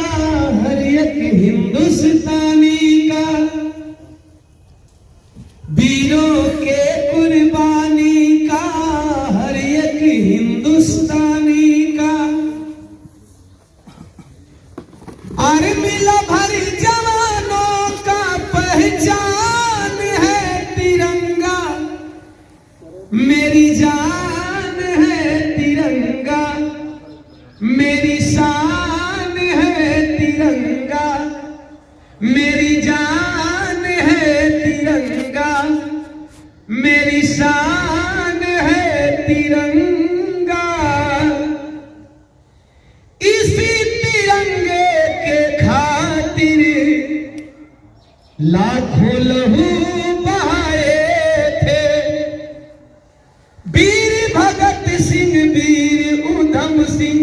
हर एक हिंदुस्तानी का, वीरों के कुर्बानी का हर एक हिंदुस्तानी का। और मिला भर जवानों का पहचान है तिरंगा, मेरी जान है तिरंगा, मेरी शान है तिरंगा, मेरी जान है तिरंगा, मेरी शान है तिरंगा। इसी तिरंगे के खातिर लाखों लहू बहाए थे, वीर भगत सिंह वीर उधम सिंह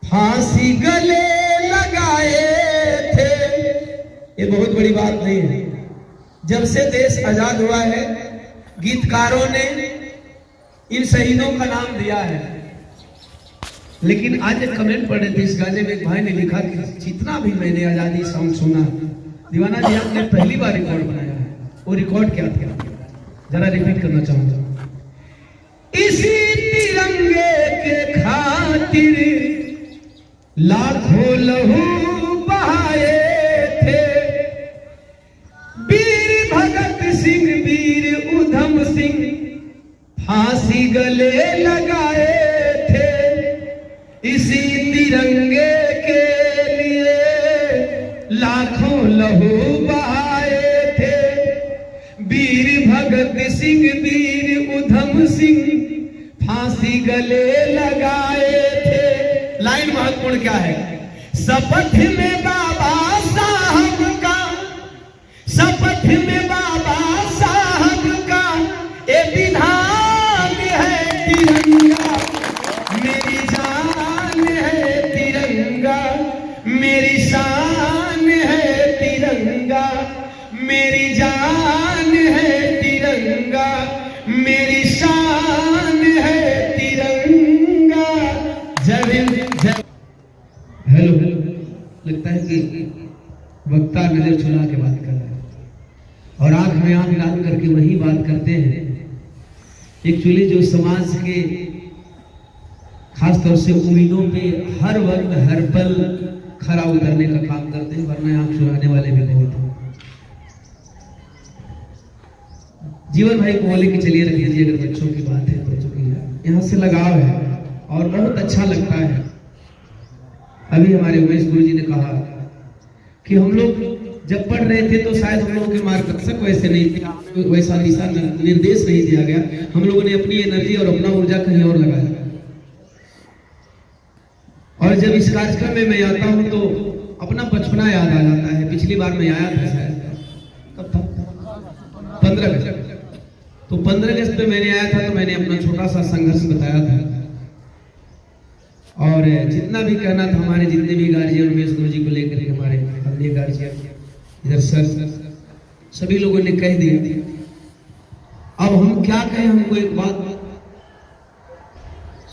फांसी गले लगाए थे। ये बहुत बड़ी बात नहीं है। जब से देश आजाद हुआ है गीतकारों ने इन शहीदों का नाम दिया है, लेकिन आज एक कमेंट पढ़े थे इस गाने में, एक भाई ने लिखा कि जितना भी मैंने आजादी सॉन्ग सुना, दीवाना जी आपने पहली बार रिकॉर्ड बनाया है, वो रिकॉर्ड क्या था जरा रिपीट करना चाहूंगा। इसी तिरंगे के खातिर लाखों लहू बहाए थे, वीर भगत सिंह वीर उधम सिंह फांसी गले लगाए थे। इसी तिरंगे के लिए लाखों लहू बहाए थे, वीर भगत सिंह वीर उधम सिंह फांसी गले लगाए थे। लाइन महत्वपूर्ण क्या है? शपथ में बाबा साहब का, शपथ में बाबा साहब का ये विधान है तिरंगा, मेरी जान है तिरंगा, मेरी शान है तिरंगा, मेरी जान है तिरंगा, मेरी शान है तिरंगा। जय। हेलो, लगता है कि वक्ता नजर चुरा के बात कर रहा है और आंख में आंख डाल करके वही बात करते हैं। एक्चुअली जो समाज के खासतौर से उम्मीदों पे हर वक्त हर पल खरा उतरने का काम करते हैं, वरना आंख चुराने वाले भी बहुत हैं। जीवन भाई को बोले कि चलिए रख लीजिए, अगर बच्चों की बात है तो चूंकि यहाँ से लगाव है और बहुत अच्छा लगता है। अभी हमारे उमेश गुरु जी ने कहा कि हम लोग जब पढ़ रहे थे तो शायद हम लोगों के मार्गदर्शक वैसे नहीं थे, हमें वैसा दिशा निर्देश नहीं दिया गया, हम लोगों ने अपनी एनर्जी और अपना ऊर्जा कहीं और लगाया। और जब इस कार्यक्रम में मैं आता हूं तो अपना बचपना याद आ जाता है। पिछली बार मैं आया था शायद कब था, 15 अगस्त। तो 15 अगस्त पे मैंने आया था तो मैंने अपना छोटा सा संघर्ष बताया था और जितना भी कहना था हमारे जितने भी गार्जियन उमेश गुरु जी को लेकर के, हमारे अन्य गार्जियन इधर सर सभी लोगों ने कह दिया। अब हम क्या कहें, हमको एक बात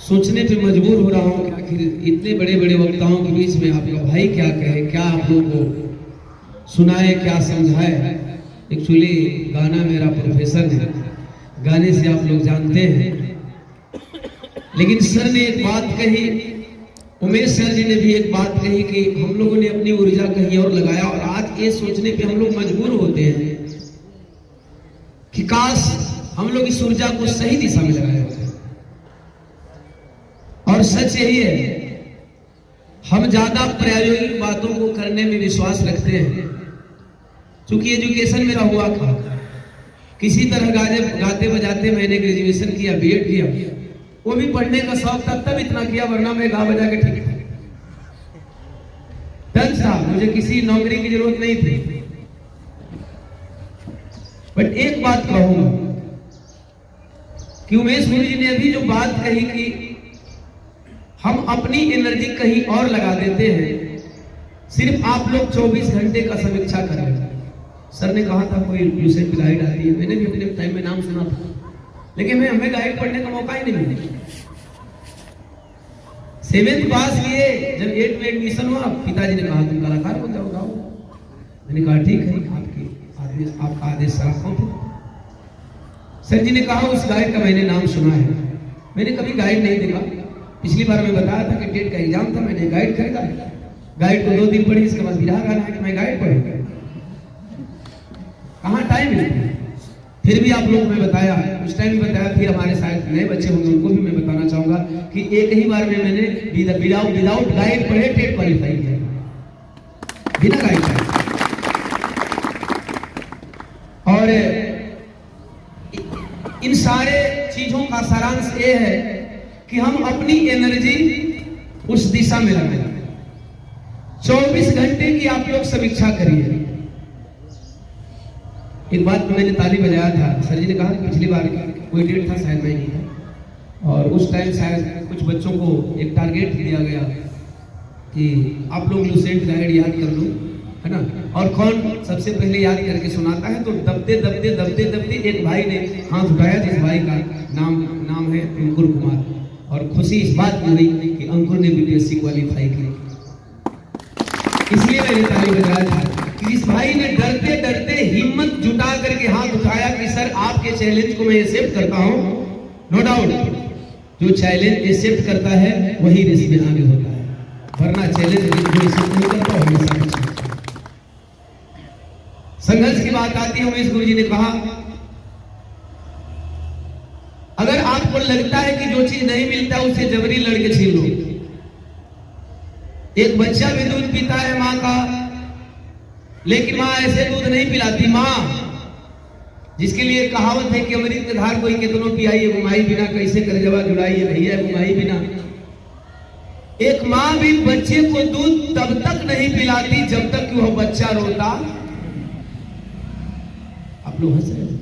सोचने पे मजबूर हो रहा हूं कि आखिर इतने बड़े बड़े वक्ताओं के बीच में आपका भाई क्या कहे, क्या आप लोगों को सुनाए, क्या समझाए। एक्चुअली गाना मेरा प्रोफेशन है, गाने से आप लोग जानते हैं, लेकिन सर ने एक बात कही, उमेश सर जी ने भी एक बात कही कि हम लोगों ने अपनी ऊर्जा कहीं और लगाया और आज ये सोचने पे हम लोग मजबूर होते हैं कि काश हम लोग इस ऊर्जा को सही दिशा में लगाए होते। और सच यही है, हम ज्यादा प्रायोगिक बातों को करने में विश्वास रखते हैं। चूंकि एजुकेशन मेरा हुआ था, किसी तरह गाते बजाते मैंने ग्रेजुएशन किया, बीएड किया, वो भी पढ़ने का शौक था तब इतना किया, वरना मैं गा बजा के ठीक था, मुझे किसी नौकरी की जरूरत नहीं थी। बट एक बात कहूंगा कि उमेश गुरु जी ने अभी जो बात कही कि हम अपनी एनर्जी कहीं और लगा देते हैं, सिर्फ आप लोग 24 घंटे का समीक्षा करें। सर ने कहा था कोई यूसेफ की गाइड आती है, मैंने भी अपने टाइम में नाम सुना था, लेकिन हमें गाइड पढ़ने का मौका ही नहीं मिला। 7th पास किए, जब 8th में एडमिशन हुआ, पिताजी ने कहा तुम कलाकार हो जाओ, गाओ। मैंने कहा ठीक है, आपका आदेश सराखों पे। सर जी ने कहा उस गाइड का मैंने नाम सुना है। मैंने कभी गाइड नहीं देखा। पिछली बार मैं बताया था कि टेट का एग्जाम था, मैंने गाइड खरीदा। गाइड को 2 दिन पढ़ी, इसके बाद विराह गाना है कि मैं गाइड पढ़ूंगा, कहाँ टाइम है। फिर भी आप लोगों को मैं बताया, उस टाइम भी बताया, फिर हमारे शायद नए बच्चे होंगे उनको भी मैं बताना चाहूंगा कि एक ही बार में मैंने विदाउट गाइड पढ़े टेट क्वालिफाई किया, बिना गाइड पढ़े। और इन सारे चीजों का सारांश ये है कि हम अपनी एनर्जी उस दिशा में लगाएं। 24 घंटे की आप लोग समीक्षा करिए। एक बात मैंने ताली बजाया था, सर जी ने कहा पिछली बार कोई डेट था, शायद मैं नहीं था, और उस टाइम शायद कुछ बच्चों को एक टारगेट दिया गया कि आप लोग लुसेंट गाइड याद कर लो, है ना, और कौन सबसे पहले याद करके सुनाता है। तो दबते दबते दबते दबते एक भाई ने हाथ उठाया, जिस भाई का नाम है अंकुर कुमार, और खुशी इस बात की हुई कि अंकुर ने बीपीएससी क्वालिफाई की, इसलिए मैंने ताली बजाया था। इस भाई ने डरते डरते हिम्मत जुटा करके हाथ उठाया कि सर आपके चैलेंज को मैं एक्सेप्ट करता हूं। नो डाउट, जो चैलेंज एक्सेप्ट करता है वही रेस में आगे होता है, वरना चैलेंज जो एक्सेप्ट नहीं करता हमेशा पीछे। संघर्ष की बात आती है, उमेश गुरुजी ने कहा अगर आपको लगता है कि जो चीज नहीं मिलता उसे जबरी लड़के छीन लो। एक बच्चा भी दूध पीता है माँ का, लेकिन माँ ऐसे दूध नहीं पिलाती। माँ जिसके लिए कहावत है कि अमृत के धार कोई कितनों पियाई घुमाई बिना, कैसे कर जवा जुड़ाई भैया घुमाई बिना। एक माँ भी बच्चे को दूध तब तक नहीं पिलाती जब तक कि वह बच्चा रोता। आप लोग हंस रहे हैं,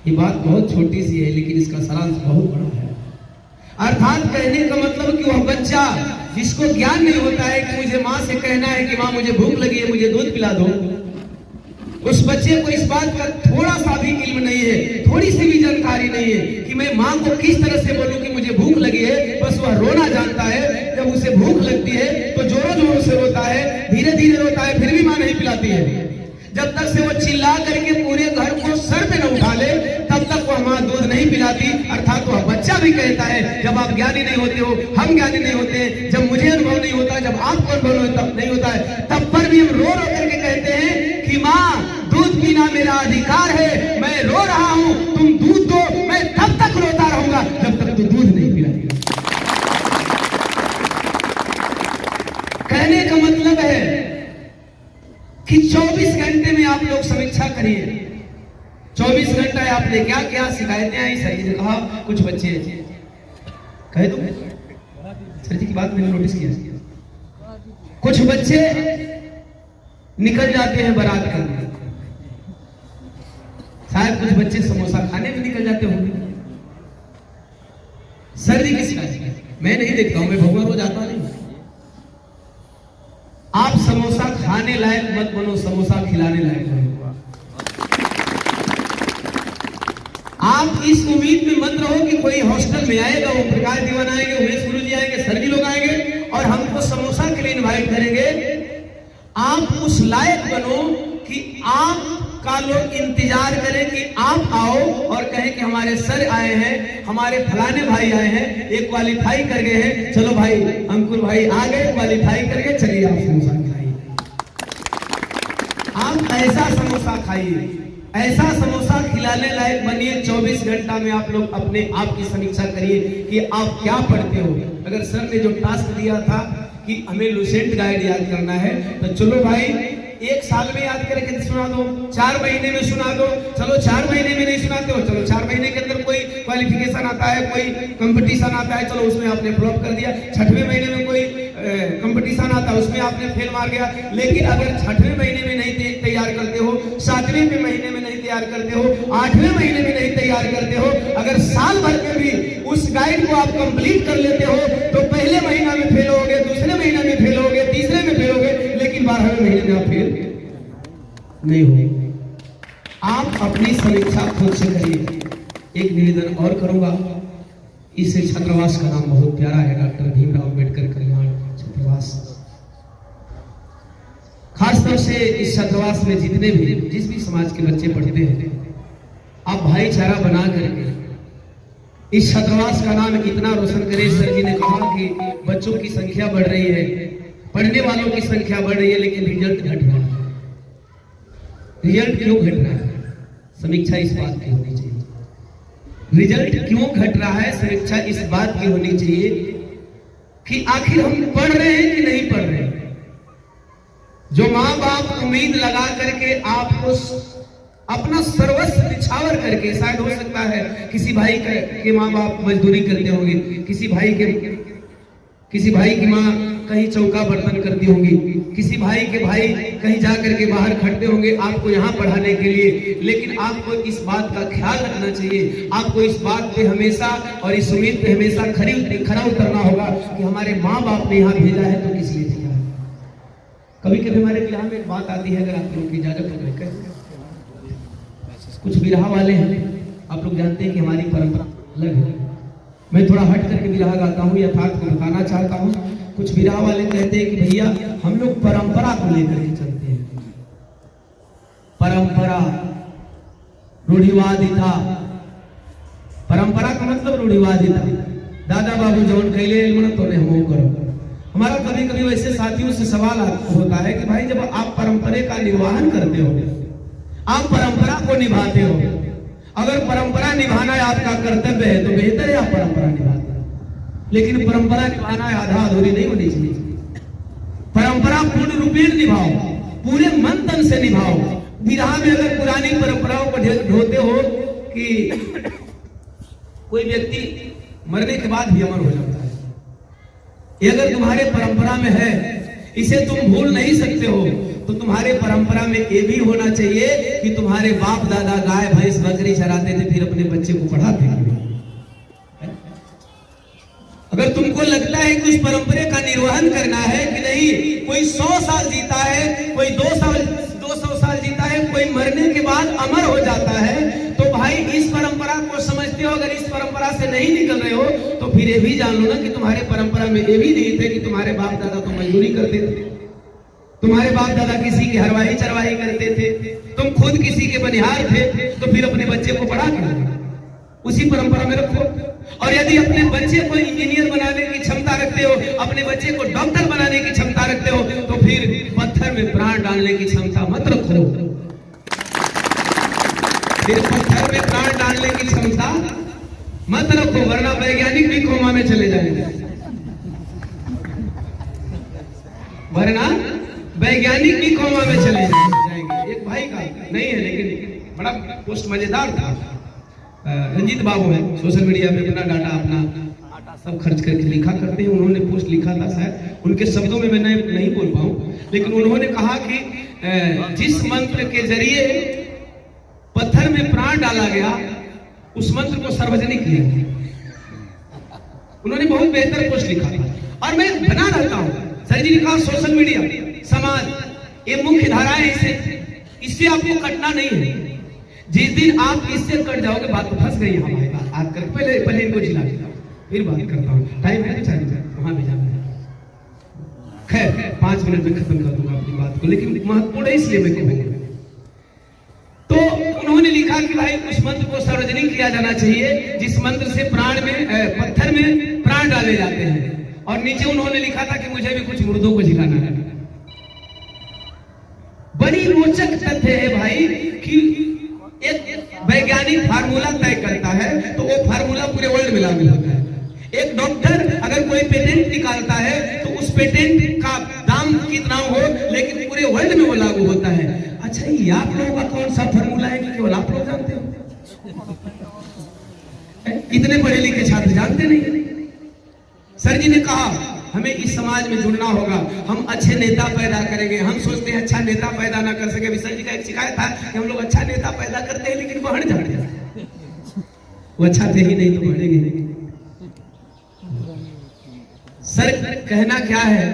ये बात बहुत छोटी सी है लेकिन इसका सारांश बहुत बड़ा है। अर्थात कहने का मतलब कि वह बच्चा जिसको ज्ञान नहीं होता है कि मुझे माँ से कहना है कि माँ मुझे भूख लगी है, मुझे दूध पिला दो, उस बच्चे को इस बात का थोड़ा सा भी इल्म नहीं है, थोड़ी सी भी जानकारी नहीं है कि मैं माँ को किस तरह से बोलूं कि मुझे भूख लगी है। बस वह रोना जानता है। जब उसे भूख लगती है तो जोरों जोरों से रोता है, धीरे धीरे रोता है, फिर भी माँ नहीं पिलाती है। जब तक से वो चिल्ला करके पूरे घर को सर पे न उठा ले तब तक वह माँ दूध नहीं पिलाती। अर्थात वह बच्चा भी कहता है जब आप ज्ञानी नहीं होते हो, हम ज्ञानी नहीं होते, जब मुझे अनुभव नहीं होता, जब आपको अनुभव नहीं होता है, तब पर भी हम रो रो करके कहते हैं कि माँ दूध पीना मेरा अधिकार है, मैं रो रहा हूं, तुम दूध दो, मैं तब तक रोता रहूंगा जब तक तू दूध नहीं पिलाएगा। कहने का मतलब है कि 24 घंटे में आप लोग समीक्षा करिए। 24 घंटे आपने क्या क्या शिकायतें आई, सर जी ने कहा कुछ बच्चे कह दो, सर जी की बात मैंने नोटिस किया, कुछ बच्चे निकल जाते हैं बारात करने, शायद कुछ बच्चे समोसा खाने में निकल जाते होंगे। सर जी की शिकायत मैं नहीं देखता हूं, मैं भगवान रोज आता नहीं। आप समोसा खाने लायक मत बनो, समोसा खिलाने लायक बनो। आप इस उम्मीद में मत रहो कि कोई हॉस्टल में आएगा, वो प्रकाश दीवान आएंगे, उमेश गुरुजी आएंगे, सर जी लोग आएंगे और हमको समोसा के लिए इनवाइट करेंगे। आप उस लायक बनो कि आपका लोग इंतजार करें कि आप आओ और कहें कि हमारे सर आए हैं, हमारे फलाने भाई आए हैं, एक क्वालिफाई कर गए हैं, चलो भाई अंकुर भाई आ गए क्वालिफाई करके, चलिए आप समोसा खाइए। आप ऐसा समोसा खाइए, ऐसा समोसा खिलाने लायक बनिए। 24 घंटा में आप लोग अपने आप की समीक्षा करिए कि आप क्या पढ़ते हो। अगर सर ने जो टास्क दिया था कि हमें लुसेंट गाइड याद करना है, तो चलो भाई 1 साल में याद करके सुना दो, 4 महीने में सुना दो। चलो 4 महीने में नहीं सुनाते हो, चलो 4 महीने के अंदर कोई क्वालिफिकेशन आता है, कोई कंपटीशन आता है, चलो उसमें आपने फ्लॉप कर दिया। 6वें महीने में कोई कंपटीशन आता है, उसमें आपने फेल मार गया। लेकिन अगर 6वें महीने में नहीं तैयार करते हो, 7वें महीने में नहीं तैयार करते हो, 8वें महीने में नहीं तैयार करते हो, अगर साल भर में भी उस गाइड को आप कंप्लीट कर लेते हो तो पहले महीना में फेल होगे, दूसरे महीने में फेल होगे, तीसरे में फेल होगे, लेकिन 12वें महीने में आप फेल नहीं होंगे। आप अपनी समीक्षा खुद से करिए। एक निवेदन और करूंगा इस छात्रावास का नाम बहुत प्यारा है, डॉक्टर भीमराव अंबेडकर कल्याण छात्रावास। खासतौर से इस छात्रावास में जितने भी जिस भी समाज के बच्चे पढ़ते हैं, आप भाईचारा बना करके इस छात्रावास का नाम इतना रोशन करें। सर जी ने कहा कि बच्चों की संख्या बढ़ रही है, पढ़ने वालों की संख्या बढ़ रही है, लेकिन रिजल्ट घट रहा है। रिजल्ट क्यों घट रहा है? समीक्षा इस बात की होनी चाहिए। रिजल्ट क्यों घट रहा है? समीक्षा इस बात की होनी चाहिए कि आखिर हम पढ़ रहे हैं कि नहीं पढ़ रहे हैं। जो माँ बाप उम्मीद लगा करके आपको अपना सर्वस्व निछावर करके, शायद हो सकता है किसी भाई के माँ बाप मजदूरी करते होंगे, किसी भाई की माँ कहीं चौका बर्तन करती होंगी, किसी भाई के भाई कहीं जाकर के बाहर खड़ते होंगे आपको यहाँ पढ़ाने के लिए। लेकिन आपको इस बात का ख्याल रखना चाहिए, आपको इस बात पे हमेशा और इस उम्मीद पे हमेशा खरा उतरना होगा कि हमारे माँ बाप ने यहाँ भेजा है तो किस लिए भेजा है। कभी कभी हमारे बिरहा में एक बात आती है, अगर आप लोगों की इजाजत हो। कुछ बिरहा वाले हैं, आप लोग जानते हैं कि हमारी परंपरा अलग है। मैं थोड़ा हट करके बिरहा गाता हूँ, यथार्थ को बताना चाहता हूँ। कुछ बिरहा वाले कहते हैं कि भैया हम लोग परंपरा को लेकर के चलते हैं। परंपरा रूढ़िवादिता, परंपरा का मतलब रूढ़िवादिता। दादा बाबू जौन कैले तो ने हम करो। हमारा कभी कभी वैसे साथियों से सवाल होता है कि भाई जब आप परंपरा का निर्वहन करते हो, आप परंपरा को निभाते हो, अगर परंपरा निभाना आपका कर्तव्य है तो बेहतर है आप परंपरा निभाते हो। लेकिन परंपरा निभाना आधा अधूरी नहीं होनी चाहिए। परंपरा पूर्ण रूपेण निभाओ, पूरे मन तन से निभाओ। विरहा में अगर पुरानी परंपराओं को ढोते हो कि कोई व्यक्ति मरने के बाद भी अमर हो जाता है, ये अगर तुम्हारे परंपरा में है, इसे तुम भूल नहीं सकते हो, तो तुम्हारे परंपरा में ये भी होना चाहिए कि तुम्हारे बाप दादा गाय भैंस बकरी चराते थे, फिर अपने बच्चे को पढ़ाते थे। अगर तुमको लगता है कि उस परंपरा का निर्वहन करना है कि नहीं, कोई 100 साल जीता है, कोई 200 साल जीता है, कोई मरने के बाद अमर हो जाता है, तो भाई इस परंपरा को समझते हो। अगर इस परंपरा से नहीं निकल रहे हो तो फिर ये भी जान लो ना कि तुम्हारे परंपरा में ये भी नहीं थे कि तुम्हारे बाप दादा तो मजदूरी करते थे, तुम्हारे बाप दादा किसी की हरवाही चरवाही करते थे, तुम खुद किसी के बनिहार थे, तो फिर अपने बच्चे को पढ़ा के उसी परंपरा में रखो। और यदि अपने बच्चे को इंजीनियर बनाने की क्षमता रखते हो, अपने बच्चे को डॉक्टर बनाने की क्षमता रखते हो, तो फिर पत्थर में प्राण डालने की क्षमता मत रखो। फिर पत्थर में प्राण डालने की क्षमता मत रखो, वरना वैज्ञानिक भी कोमा में चले जाएंगे। वरना वैज्ञानिक भी कोमा में चले जाएंगे। एक भाई का नहीं है लेकिन बड़ा पोस्ट मजेदार था, रंजीत बाबू है, सोशल मीडिया पे अपना डाटा अपना सब खर्च करके लिखा करते हैं। उन्होंने पोस्ट लिखा था, शायद उनके शब्दों में मैं नहीं बोल पाऊं, लेकिन उन्होंने कहा कि जिस मंत्र के जरिए पत्थर में प्राण डाला गया उस मंत्र को सार्वजनिक किया। उन्होंने बहुत बेहतर पोस्ट लिखा था और मैं बना रहता हूं। सर जी ने कहा सोशल मीडिया, समाज, ये मुख्य धारा है, इससे आपको कटना नहीं है। जिस दिन आप इससे कट जाओगे बात तो फंस गई हमारे बात आज कर। पहले इनको जिला दिया, फिर बात करता हूँ। टाइम है वहां भी जाना है। खैर 5 मिनट में खत्म कर दूंगा अपनी बात को, लेकिन महत्वपूर्ण है इसलिए मैं कहूँगा। तो उन्होंने लिखा कि भाई उस मंत्र को सार्वजनिक किया जाना चाहिए जिस मंत्र से प्राण में पत्थर में प्राण डाले जाते हैं। और नीचे उन्होंने लिखा था कि मुझे भी कुछ मुर्दों को जिलाना है। बड़ी रोचक तथ्य है भाई कि एक वैज्ञानिक फार्मूला तय करता है तो वो फार्मूला पूरे वर्ल्ड में लागू होता है। एक डॉक्टर अगर कोई पेटेंट निकालता है तो उस पेटेंट का दाम कितना हो, लेकिन पूरे वर्ल्ड में वो लागू होता है। अच्छा, ये आप लोगों का कौन सा फार्मूला है कि केवल आप लोग जानते हो? इतने पढ़े लिखे छात्र जानते नहीं। सर जी ने कहा हमें इस समाज में जुड़ना होगा, हम अच्छे नेता पैदा करेंगे। हम सोचते हैं अच्छा नेता पैदा ना कर सके। सर जी का एक शिकायत था कि हम लोग अच्छा नेता पैदा करते हैं लेकिन बढ़ जाते हैं। वो अच्छा थे ही नहीं तो बढ़ेंगे। सर कहना क्या है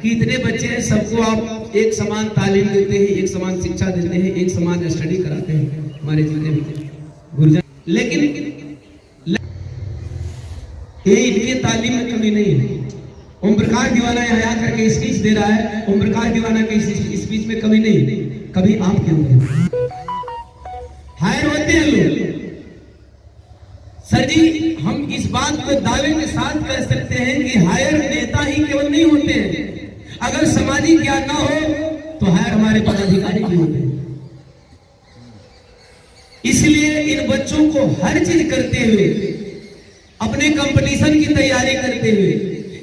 कि इतने बच्चे हैं, सबको आप एक समान तालीम देते हैं, एक समान शिक्षा देते हैं, एक समान स्टडी कराते हैं हमारे जितने भी गुरुजन। लेकिन ये इनकी तालीम में कमी नहीं है। ओम प्रकाश दीवाना यहाँ आ करके स्पीच दे रहा है, ओम प्रकाश दीवाना के स्पीच में कमी नहीं, कभी आप क्यों नहीं? हायर होते हैं लोग। सर जी, हम इस बात को दावे के साथ कह सकते हैं कि हायर नेता ही केवल नहीं होते हैं। अगर सामाजिक ज्ञान ना हो तो हायर हमारे पदाधिकारी भी होते हैं। इसलिए इन बच्चों को हर चीज करते हुए, अपने कंपटीशन की तैयारी करते हुए,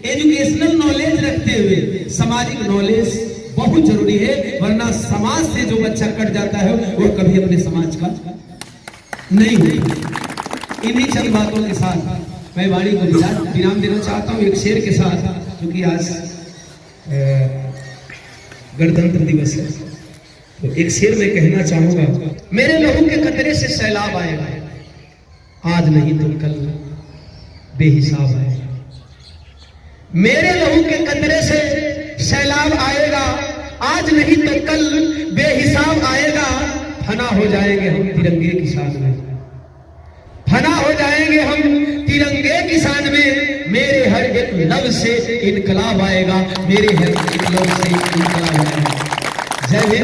एजुकेशनल नॉलेज रखते हुए, सामाजिक नॉलेज बहुत जरूरी है, वरना समाज से जो बच्चा कट जाता है वो कभी अपने समाज का नहीं होता। इन्हीं चंद बातों के साथ मैं वाणी को विराम देना चाहता हूँ, एक शेर के साथ, क्योंकि आज गणतंत्र दिवस है। तो एक शेर में कहना चाहूंगा, मेरे लहू के कतरे से सैलाब आएगा, आज नहीं तो कल बेहिसाब आएगा। मेरे लहू के कतरे से सैलाब आएगा, आज नहीं तो कल बेहिसाब आएगा। फना हो जाएंगे हम तिरंगे की शान में, फना हो जाएंगे हम तिरंगे की शान में। मेरे हर एक लफ्ज से इनकलाब आएगा, मेरे हर एक लफ्ज से इनकलाब आएगा। जय हिंद।